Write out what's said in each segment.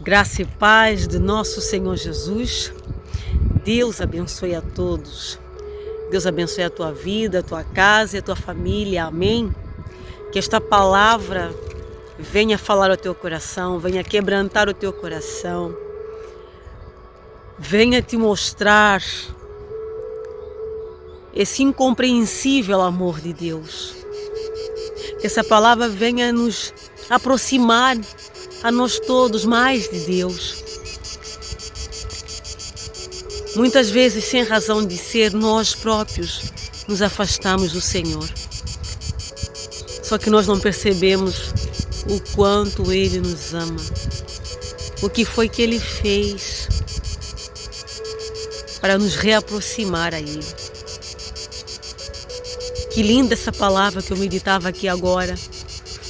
Graça e paz de nosso Senhor Jesus. Deus abençoe a todos. Deus abençoe a tua vida, a tua casa e a tua família. Amém? Que esta palavra venha falar ao teu coração, venha quebrantar o teu coração, venha te mostrar esse incompreensível amor de Deus. Que essa palavra venha nos aproximar a nós todos mais de Deus. Muitas vezes, sem razão de ser, nós próprios nos afastamos do Senhor. Só que nós não percebemos o quanto Ele nos ama. O que foi que Ele fez para nos reaproximar a Ele. Que linda essa palavra que eu meditava aqui agora.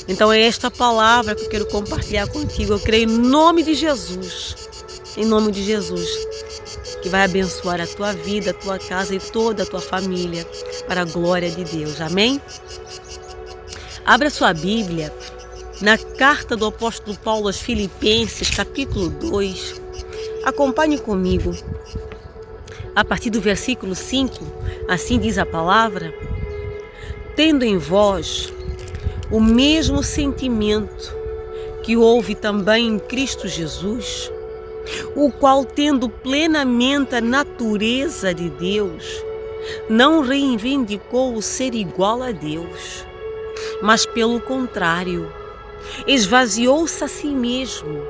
Então é esta palavra que eu quero compartilhar contigo. Eu creio em nome de Jesus, que vai abençoar a tua vida, a tua casa e toda a tua família para a glória de Deus. Amém? Abra sua Bíblia na carta do apóstolo Paulo aos Filipenses, capítulo 2. Acompanhe comigo. A partir do versículo 5, assim diz a palavra: tendo em vós o mesmo sentimento que houve também em Cristo Jesus, o qual, tendo plenamente a natureza de Deus, não reivindicou o ser igual a Deus, mas pelo contrário, esvaziou-se a si mesmo,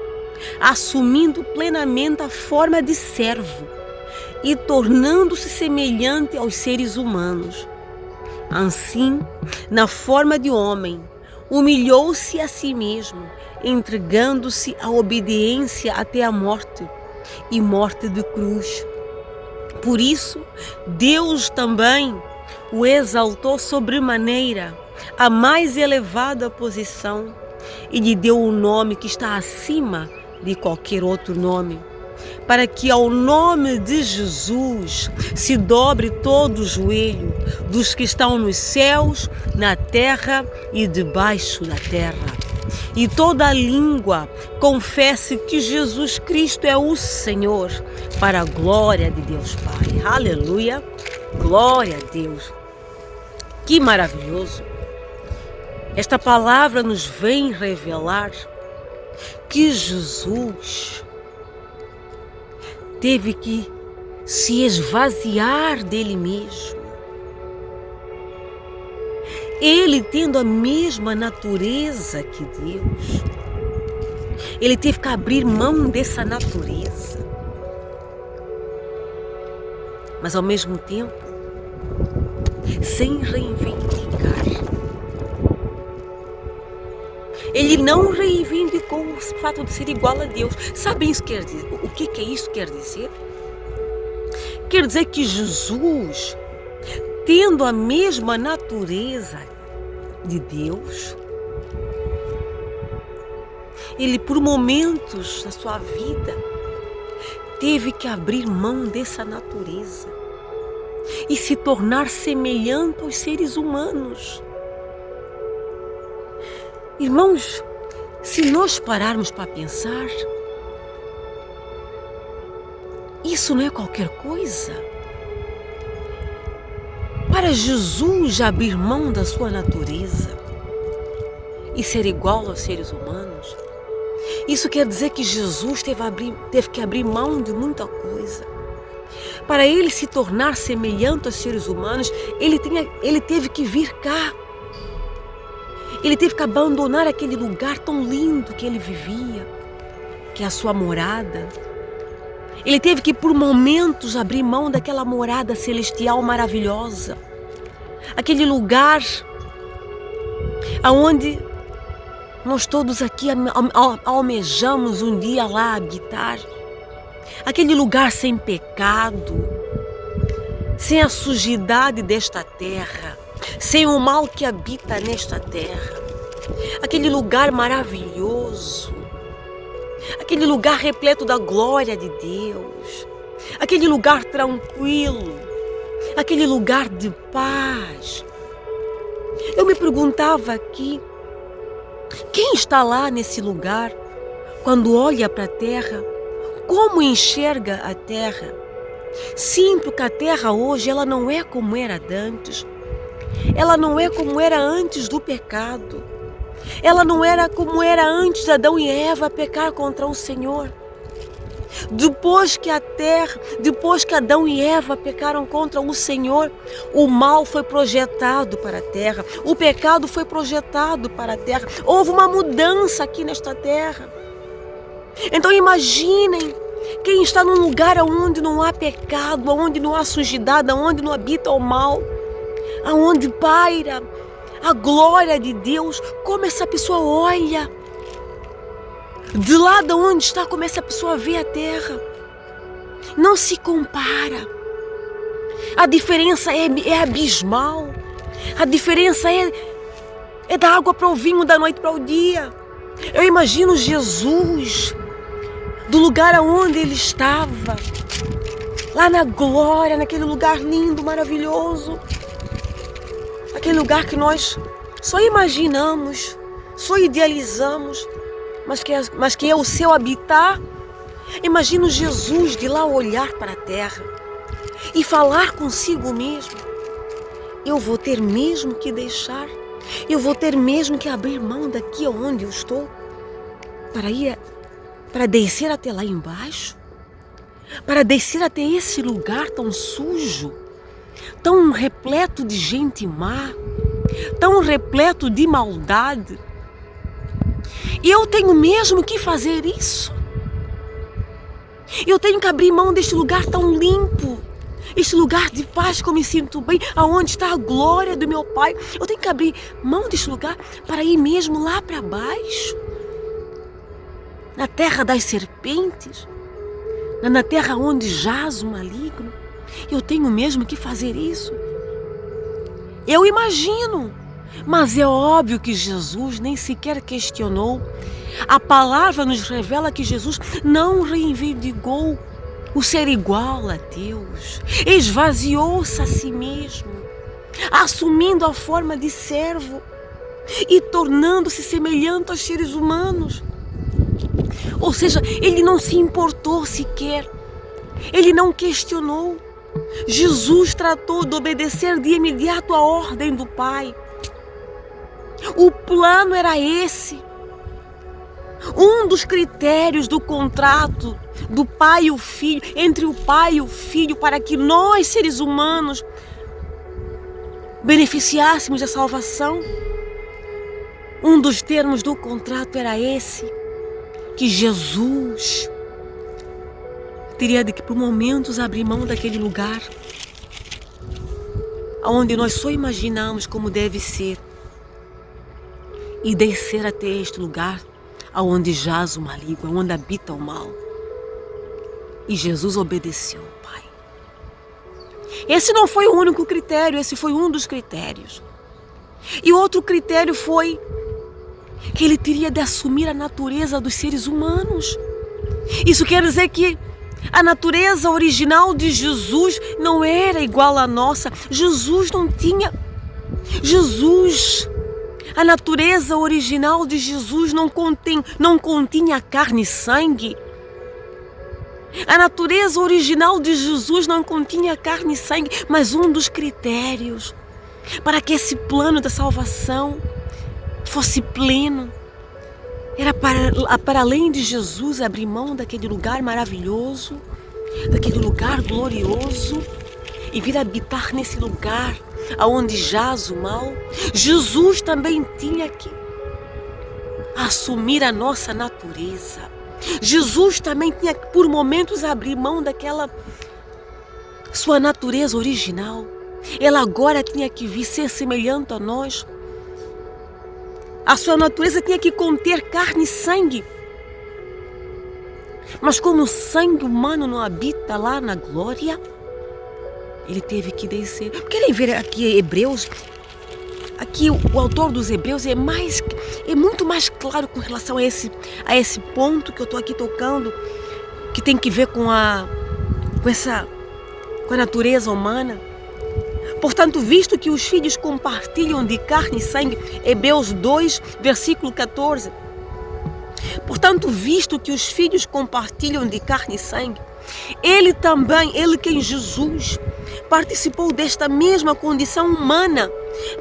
assumindo plenamente a forma de servo e tornando-se semelhante aos seres humanos. Assim, na forma de homem, humilhou-se a si mesmo, entregando-se à obediência até a morte, e morte de cruz. Por isso, Deus também o exaltou sobremaneira, à mais elevada posição, e lhe deu o nome que está acima de qualquer outro nome, para que ao nome de Jesus se dobre todo o joelho dos que estão nos céus, na terra e debaixo da terra, e toda a língua confesse que Jesus Cristo é o Senhor, para a glória de Deus Pai. Aleluia! Glória a Deus! Que maravilhoso! Esta palavra nos vem revelar que Jesus teve que se esvaziar dele mesmo. Ele, tendo a mesma natureza que Deus, ele teve que abrir mão dessa natureza. Mas ao mesmo tempo, sem reivindicar. Ele não reivindicou o fato de ser igual a Deus. Sabem isso quer dizer? O que isso quer dizer? Quer dizer que Jesus, tendo a mesma natureza de Deus, ele por momentos na sua vida teve que abrir mão dessa natureza e se tornar semelhante aos seres humanos. Irmãos, se nós pararmos para pensar, isso não é qualquer coisa. Para Jesus abrir mão da sua natureza e ser igual aos seres humanos, isso quer dizer que Jesus teve que abrir mão de muita coisa. Para ele se tornar semelhante aos seres humanos, ele teve que vir cá. Ele teve que abandonar aquele lugar tão lindo que ele vivia, que é a sua morada. Ele teve que, por momentos, abrir mão daquela morada celestial maravilhosa. Aquele lugar aonde nós todos aqui almejamos um dia lá habitar. Aquele lugar sem pecado, sem a sujidade desta terra, sem o mal que habita nesta terra. Aquele lugar maravilhoso, aquele lugar repleto da glória de Deus, aquele lugar tranquilo, aquele lugar de paz. Eu me perguntava aqui, quem está lá nesse lugar quando olha para a terra, como enxerga a terra? Sim, porque a terra hoje ela não é como era antes. Ela não é como era antes do pecado. Ela não era como era antes de Adão e Eva pecar contra o Senhor. Depois que Adão e Eva pecaram contra o Senhor, o mal foi projetado para a terra, o pecado foi projetado para a terra. Houve uma mudança aqui nesta terra. Então imaginem quem está num lugar onde não há pecado, onde não há sujidade, onde não habita o mal, aonde paira a glória de Deus, como essa pessoa olha. De lá de onde está, como essa pessoa vê a terra. Não se compara. A diferença é abismal. A diferença é da água para o vinho, da noite para o dia. Eu imagino Jesus, do lugar aonde ele estava, lá na glória, naquele lugar lindo, maravilhoso. Aquele lugar que nós só imaginamos, só idealizamos, mas que é o seu habitar. Imagino Jesus de lá olhar para a terra e falar consigo mesmo: eu vou ter mesmo que deixar, eu vou ter mesmo que abrir mão daqui onde eu estou para descer até lá embaixo, para descer até esse lugar tão sujo, tão repleto de gente má, tão repleto de maldade. E eu tenho mesmo que fazer isso. Eu tenho que abrir mão deste lugar tão limpo, este lugar de paz que eu me sinto bem, aonde está a glória do meu Pai. Eu tenho que abrir mão deste lugar para ir mesmo lá para baixo, na terra das serpentes, na terra onde jaz o maligno. Eu tenho mesmo que fazer isso. Eu imagino, mas é óbvio que Jesus nem sequer questionou. A palavra nos revela que Jesus não reivindicou o ser igual a Deus. Esvaziou-se a si mesmo, assumindo a forma de servo e tornando-se semelhante aos seres humanos. Ou seja, ele não se importou sequer, ele não questionou. Jesus tratou de obedecer de imediato a ordem do Pai. O plano era esse. Um dos critérios do contrato do Pai e o Filho, entre o Pai e o Filho, para que nós, seres humanos, beneficiássemos da salvação. Um dos termos do contrato era esse, que Jesus teria de que por momentos abrir mão daquele lugar onde nós só imaginamos como deve ser e descer até este lugar aonde jaz o maligno, onde habita o mal. E Jesus obedeceu ao Pai. Esse não foi o único critério, esse foi um dos critérios. E outro critério foi que ele teria de assumir a natureza dos seres humanos. Isso quer dizer que a natureza original de Jesus não era igual à nossa. A natureza original de Jesus não continha carne e sangue. A natureza original de Jesus não continha carne e sangue, mas um dos critérios para que esse plano da salvação fosse pleno era para além de Jesus abrir mão daquele lugar maravilhoso, daquele lugar glorioso e vir habitar nesse lugar aonde jaz o mal. Jesus também tinha que assumir a nossa natureza. Jesus também tinha que por momentos abrir mão daquela sua natureza original. Ela agora tinha que vir ser semelhante a nós. A sua natureza tinha que conter carne e sangue. Mas como o sangue humano não habita lá na glória, ele teve que descer. Querem ver aqui Hebreus? Aqui o autor dos Hebreus é muito mais claro com relação a esse ponto que eu estou aqui tocando, que tem que ver com a natureza humana. Portanto, visto que os filhos compartilham de carne e sangue, Hebreus 2, versículo 14. Portanto, visto que os filhos compartilham de carne e sangue, ele também, ele quem Jesus, participou desta mesma condição humana,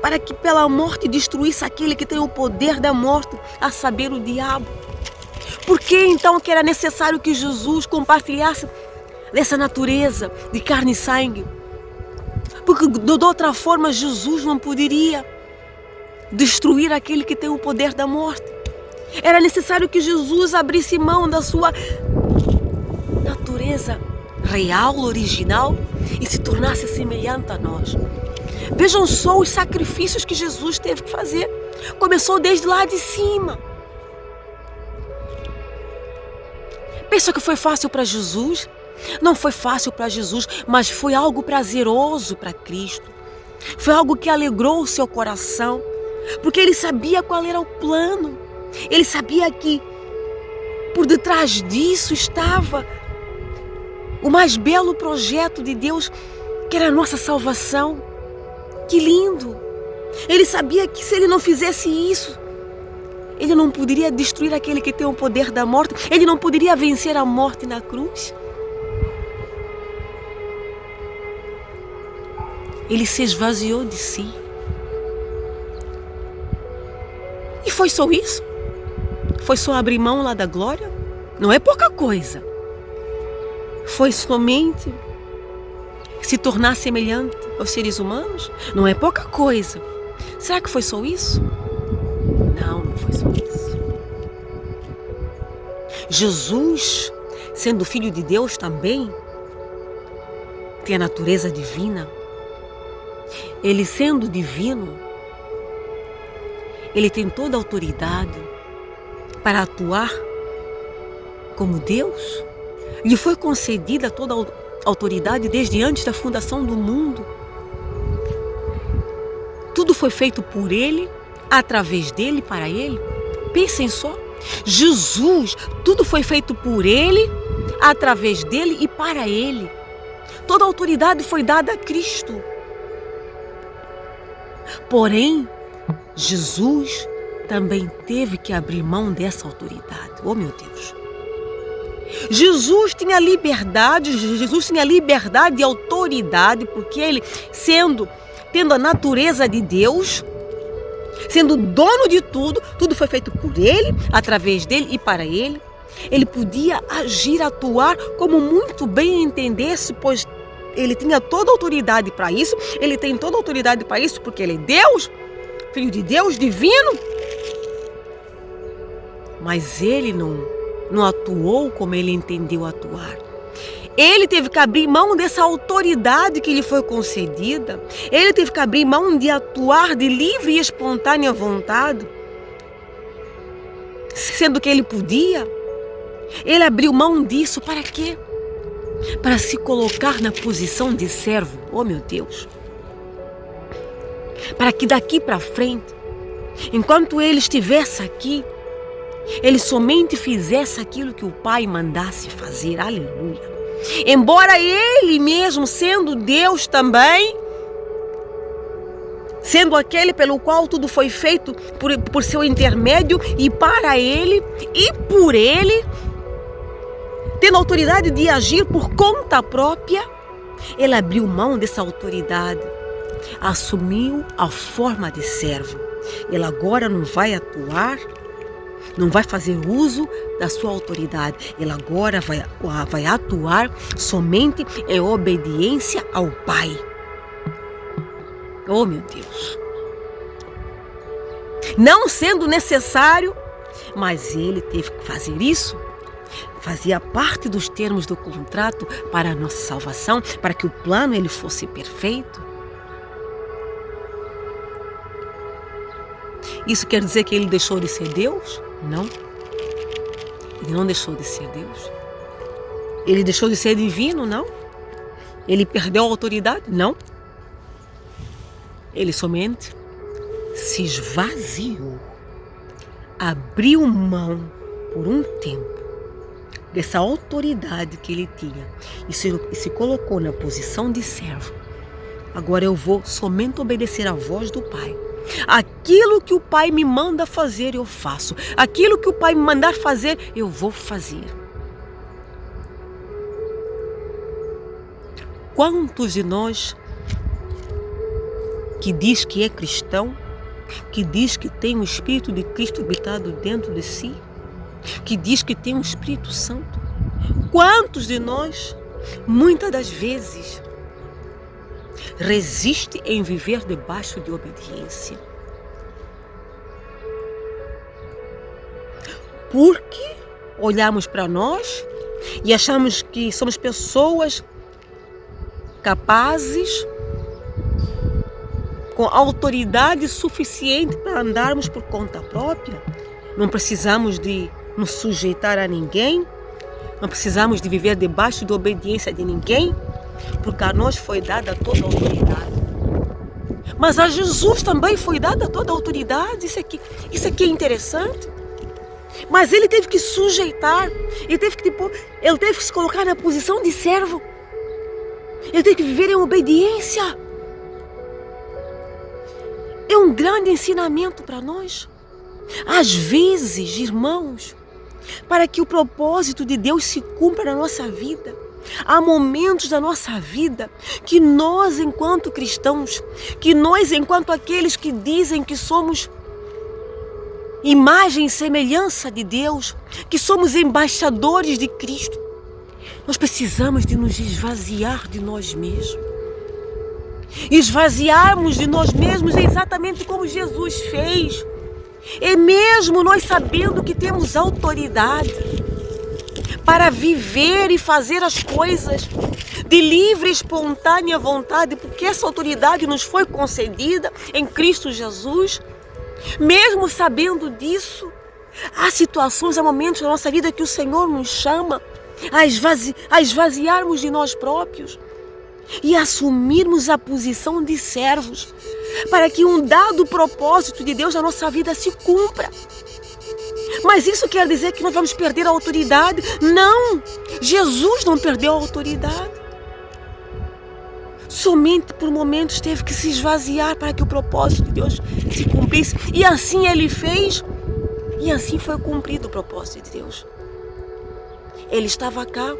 para que pela morte destruísse aquele que tem o poder da morte, a saber, o diabo. Por que então que era necessário que Jesus compartilhasse dessa natureza de carne e sangue? Porque de outra forma Jesus não poderia destruir aquele que tem o poder da morte. Era necessário que Jesus abrisse mão da sua natureza real, original, e se tornasse semelhante a nós. Vejam só os sacrifícios que Jesus teve que fazer. Começou desde lá de cima. Pensa que foi fácil para Jesus? Não foi fácil para Jesus, mas foi algo prazeroso para Cristo. Foi algo que alegrou o seu coração, porque ele sabia qual era o plano. Ele sabia que por detrás disso estava o mais belo projeto de Deus, que era a nossa salvação. Que lindo! Ele sabia que se ele não fizesse isso, ele não poderia destruir aquele que tem o poder da morte. Ele não poderia vencer a morte na cruz. Ele se esvaziou de si. E foi só isso? Foi só abrir mão lá da glória? Não é pouca coisa. Foi somente se tornar semelhante aos seres humanos? Não é pouca coisa. Será que foi só isso? Não, não foi só isso. Jesus, sendo filho de Deus também, tem a natureza divina. Ele sendo divino, ele tem toda a autoridade para atuar como Deus. Lhe foi concedida toda a autoridade desde antes da fundação do mundo. Tudo foi feito por ele, através dele, para ele. Pensem só. Jesus, tudo foi feito por ele, através dele e para ele. Toda a autoridade foi dada a Cristo. Porém, Jesus também teve que abrir mão dessa autoridade. Oh, meu Deus! Jesus tinha liberdade e autoridade, porque ele, tendo a natureza de Deus, sendo dono de tudo, tudo foi feito por ele, através dele e para ele. Ele podia agir, atuar como muito bem entendesse, pois ele tinha toda a autoridade para isso. Ele tem toda a autoridade para isso, porque ele é Deus, Filho de Deus, divino. Mas ele não atuou como ele entendeu atuar. Ele teve que abrir mão dessa autoridade que lhe foi concedida. Ele teve que abrir mão de atuar de livre e espontânea vontade, sendo que ele podia. Ele abriu mão disso para quê? Para se colocar na posição de servo. Oh, meu Deus! Para que daqui para frente, enquanto ele estivesse aqui, ele somente fizesse aquilo que o Pai mandasse fazer. Aleluia! Embora ele mesmo, sendo Deus também, sendo aquele pelo qual tudo foi feito por seu intermédio e para ele e por ele, tendo autoridade de agir por conta própria, ele abriu mão dessa autoridade, assumiu a forma de servo. Ele agora não vai atuar, não vai fazer uso da sua autoridade. Ele agora vai atuar somente em obediência ao Pai. Oh, meu Deus! Não sendo necessário, mas ele teve que fazer isso. Fazia parte dos termos do contrato para a nossa salvação, para que o plano ele fosse perfeito. Isso quer dizer que ele deixou de ser Deus? Não. Ele não deixou de ser Deus. Ele deixou de ser divino? Não. Ele perdeu a autoridade? Não. Ele somente se esvaziou, abriu mão por um tempo dessa autoridade que ele tinha e se colocou na posição de servo. Agora eu vou somente obedecer à voz do Pai. Aquilo que o Pai me manda fazer, eu faço. Aquilo que o Pai me mandar fazer, eu vou fazer. Quantos de nós que diz que é cristão, que diz que tem o Espírito de Cristo habitado dentro de si, que diz que tem o Espírito Santo, quantos de nós, muitas das vezes, resiste em viver debaixo de obediência? Porque olhamos para nós e achamos que somos pessoas capazes, com autoridade suficiente para andarmos por conta própria. Não precisamos de nos sujeitar a ninguém, não precisamos de viver debaixo da obediência de ninguém, porque a nós foi dada toda a autoridade. Mas a Jesus também foi dada toda a autoridade. Isso aqui é interessante. Mas ele teve que sujeitar, ele teve que se colocar na posição de servo. Ele teve que viver em obediência. É um grande ensinamento para nós. Às vezes, irmãos, para que o propósito de Deus se cumpra na nossa vida, há momentos da nossa vida que nós, enquanto cristãos, que nós, enquanto aqueles que dizem que somos imagem e semelhança de Deus, que somos embaixadores de Cristo, nós precisamos de nos esvaziar de nós mesmos. Esvaziarmos de nós mesmos é exatamente como Jesus fez. E mesmo nós sabendo que temos autoridade para viver e fazer as coisas de livre e espontânea vontade, porque essa autoridade nos foi concedida em Cristo Jesus, mesmo sabendo disso, há situações, há momentos da nossa vida que o Senhor nos chama a esvaziarmos de nós próprios e assumirmos a posição de servos, para que um dado propósito de Deus na nossa vida se cumpra. Mas isso quer dizer que nós vamos perder a autoridade? Não! Jesus não perdeu a autoridade. Somente por momentos teve que se esvaziar para que o propósito de Deus se cumprisse. E assim ele fez, e assim foi cumprido o propósito de Deus. Ele estava cá,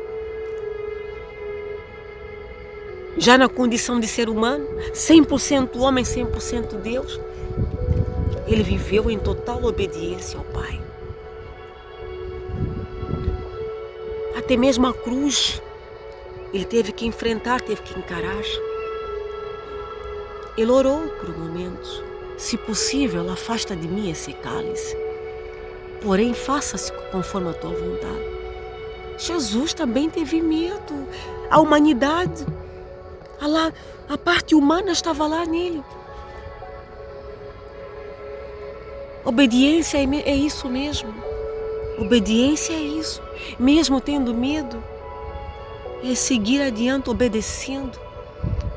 já na condição de ser humano, 100% homem, 100% Deus. Ele viveu em total obediência ao Pai. Até mesmo a cruz, ele teve que enfrentar, teve que encarar. Ele orou por momentos: se possível, afasta de mim esse cálice, porém faça-se conforme a tua vontade. Jesus também teve medo. A humanidade, a parte humana estava lá nele. Obediência é isso mesmo. Obediência é isso. Mesmo tendo medo, é seguir adiante obedecendo.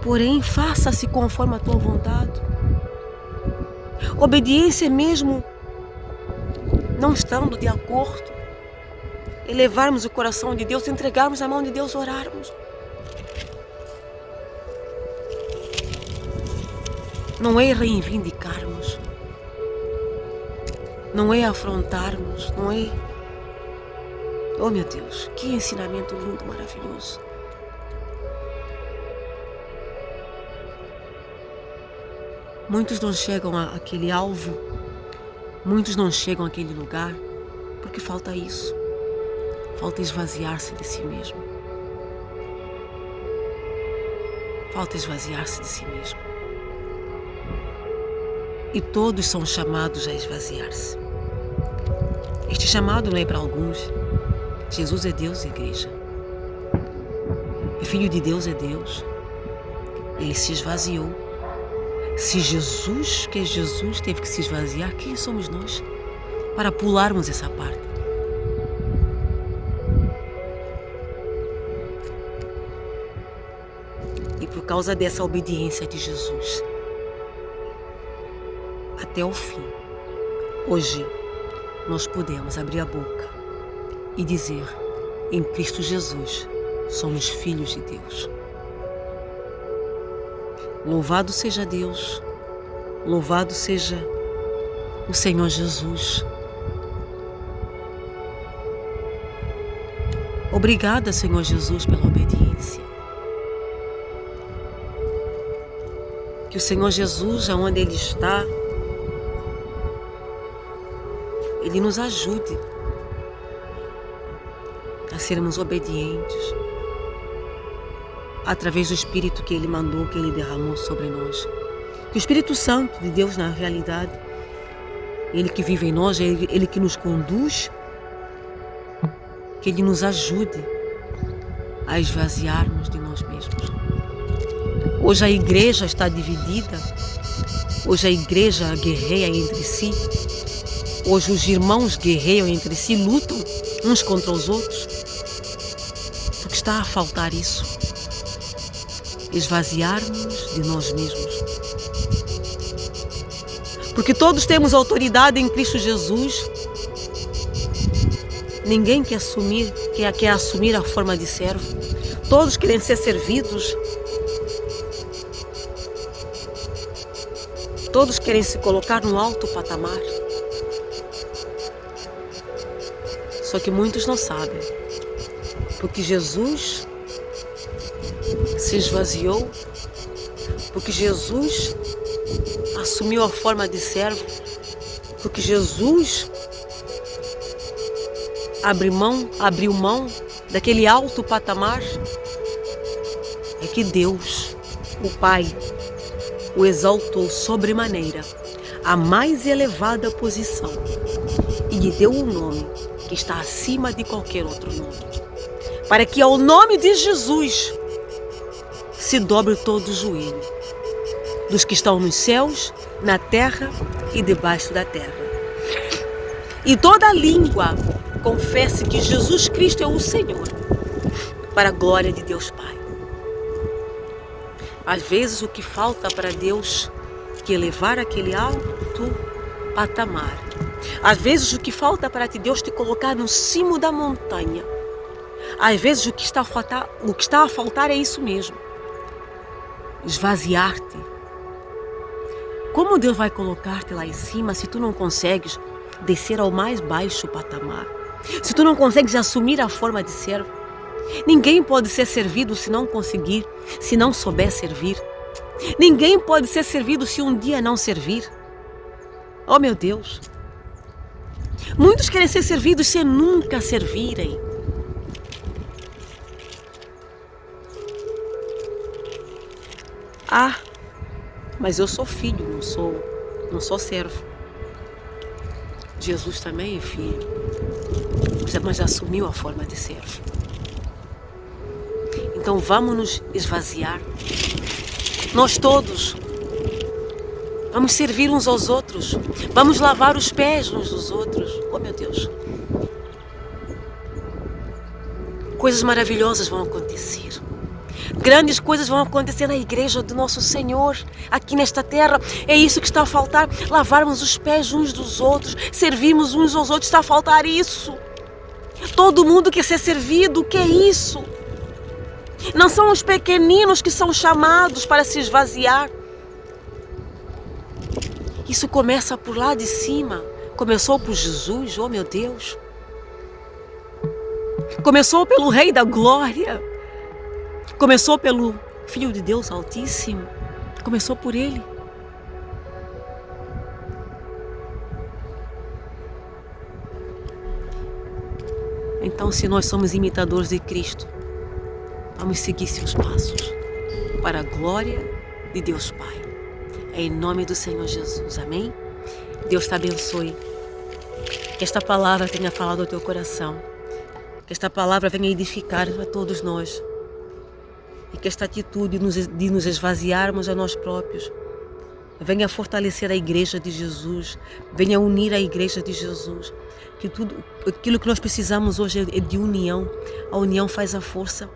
Porém, faça-se conforme a tua vontade. Obediência é mesmo não estando de acordo, elevarmos o coração de Deus, entregarmos na mão de Deus, orarmos. Não é reivindicarmos, não é afrontarmos, não é... Oh meu Deus, que ensinamento lindo, maravilhoso. Muitos não chegam àquele alvo, muitos não chegam àquele lugar, porque falta isso, falta esvaziar-se de si mesmo. Falta esvaziar-se de si mesmo. E todos são chamados a esvaziar-se. Este chamado não é para alguns. Jesus é Deus e igreja. O Filho de Deus é Deus. Ele se esvaziou. Se Jesus, que é Jesus, teve que se esvaziar, quem somos nós para pularmos essa parte? E por causa dessa obediência de Jesus, até o fim, hoje nós podemos abrir a boca e dizer: em Cristo Jesus somos filhos de Deus. Louvado seja Deus Louvado seja o Senhor Jesus. Obrigada, Senhor Jesus, pela obediência. Que o Senhor Jesus, aonde Ele está, Ele nos ajude a sermos obedientes através do Espírito que Ele mandou, que Ele derramou sobre nós. Que o Espírito Santo de Deus, na realidade, Ele que vive em nós, Ele que nos conduz, que Ele nos ajude a esvaziarmos de nós mesmos. Hoje a igreja está dividida, hoje a igreja guerreia entre si, hoje os irmãos guerreiam entre si, lutam uns contra os outros, porque está a faltar isso, esvaziarmos de nós mesmos. Porque todos temos autoridade em Cristo Jesus. Ninguém quer assumir a forma de servo. Todos querem ser servidos. Todos querem se colocar no alto patamar. Só que muitos não sabem. Porque Jesus se esvaziou. Porque Jesus assumiu a forma de servo. Porque Jesus abriu mão daquele alto patamar. É que Deus, o Pai, o exaltou sobremaneira à mais elevada posição e lhe deu um nome que está acima de qualquer outro nome, para que ao nome de Jesus se dobre todo o joelho dos que estão nos céus, na terra e debaixo da terra, e toda língua confesse que Jesus Cristo é o Senhor, para a glória de Deus Pai. Às vezes o que falta para Deus que elevar aquele alto patamar. Às vezes o que falta para Deus te colocar no cimo da montanha. Às vezes o que está a faltar é isso mesmo. Esvaziar-te. Como Deus vai colocar-te lá em cima se tu não consegues descer ao mais baixo patamar? Se tu não consegues assumir a forma de servo? Ninguém pode ser servido se não conseguir, se não souber servir. Ninguém pode ser servido se um dia não servir. Oh, meu Deus! Muitos querem ser servidos sem nunca servirem. Ah, mas eu sou filho, não sou servo. Jesus também é filho, mas assumiu a forma de servo. Então vamos nos esvaziar. Nós todos. Vamos servir uns aos outros. Vamos lavar os pés uns dos outros. Oh, meu Deus. Coisas maravilhosas vão acontecer. Grandes coisas vão acontecer na igreja do nosso Senhor, aqui nesta terra. É isso que está a faltar. Lavarmos os pés uns dos outros. Servirmos uns aos outros. Está a faltar isso. Todo mundo quer ser servido. O que é isso? Não são os pequeninos que são chamados para se esvaziar. Isso começa por lá de cima. Começou por Jesus, oh meu Deus. Começou pelo Rei da Glória. Começou pelo Filho de Deus Altíssimo. Começou por Ele. Então, se nós somos imitadores de Cristo, vamos seguir seus passos para a glória de Deus Pai. É em nome do Senhor Jesus. Amém? Deus te abençoe. Que esta palavra tenha falado ao teu coração. Que esta palavra venha edificar a todos nós. E que esta atitude de nos esvaziarmos a nós próprios venha fortalecer a igreja de Jesus. Venha unir a igreja de Jesus. Que tudo aquilo que nós precisamos hoje é de união. A união faz a força.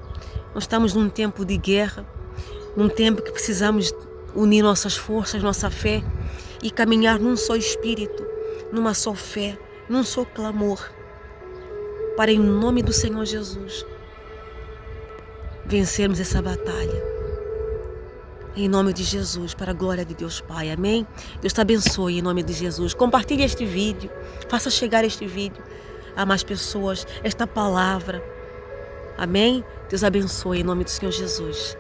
Nós estamos num tempo de guerra, num tempo que precisamos unir nossas forças, nossa fé e caminhar num só espírito, numa só fé, num só clamor, para em nome do Senhor Jesus vencermos essa batalha. Em nome de Jesus, para a glória de Deus Pai, amém? Deus te abençoe em nome de Jesus. Compartilhe este vídeo, faça chegar este vídeo a mais pessoas, esta palavra, amém? Deus abençoe em nome do Senhor Jesus.